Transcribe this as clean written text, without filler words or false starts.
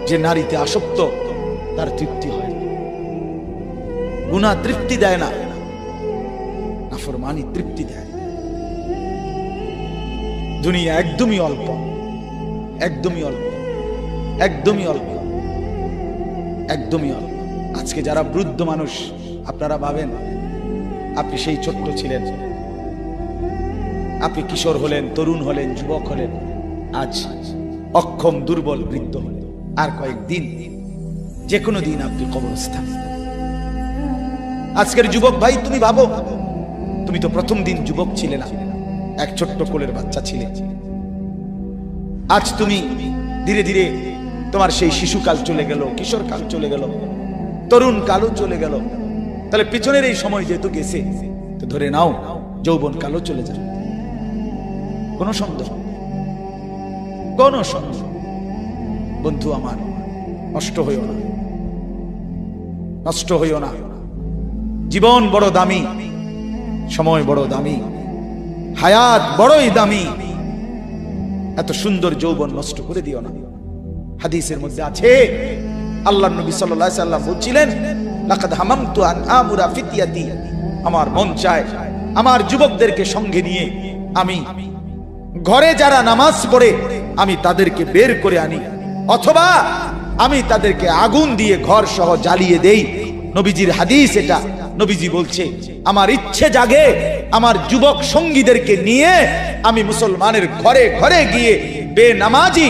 যে নারীতে আসক্ত তার তৃপ্তি হয় না। গুনাহ তৃপ্তি দেয় না, নাফরমানি তৃপ্তি দেয়। দুনিয়া একদমই অল্প, একদমই অল্প, একদমই অল্প, একদমই অল্প। আজকে যারা বৃদ্ধ মানুষ, আপনারা ভাবেন আপনি সেই ছোট্ট ছিলেন, আপনি কিশোর হলেন, তরুণ হলেন, যুবক হলেন, আজ অক্ষম দুর্বল বৃদ্ধ হলেন। আর কয়েকদিন, যে কোনো দিন আপনি কবরস্থান। আজকের যুবক ভাই, তুমি ভাবো, তুমি তো প্রথম দিন যুবক ছিলে না, এক ছোট্ট কোলের বাচ্চা ছিলে। আজ তুমি ধীরে ধীরে তোমার সেই শিশুকাল চলে গেল, কিশোর কাল চলে গেল, তরুণ কালও চলে গেল। তাহলে পিছনের এই সময় যেহেতু গেছে, তো ধরে নাও যৌবন কালও চলে যাবে। কোনো সন্দেহ, কোনো সন্দেহ। বন্ধু আমার, নষ্ট হইও না, নষ্ট হইও না। জীবন বড় দামি, সময় বড় দামি, হায়াত বড়ই দামি। এত সুন্দর যৌবন নষ্ট করে দিও না। হাদিসের মধ্যে আছে, আল্লাহর নবী সাল্লাল্লাহু আলাইহি সাল্লাম বলছিলেন, লাকাদ হামামতু আন আমুরা ফিতিয়াতি, আমার মন চায় আমার যুবকদেরকে সঙ্গে নিয়ে আমি ঘরে যারা নামাজ পড়ে আমি তাদেরকে বের করে আনি, অথবা আমি তাদেরকে আগুন দিয়ে ঘর সহ জ্বালিয়ে দেই। নবীজির হাদিস এটা। নবীজি বলছে, আমার ইচ্ছে জাগে আমার যুবক সঙ্গীদেরকে নিয়ে আমি মুসলমানের ঘরে ঘরে গিয়ে বেনামাজি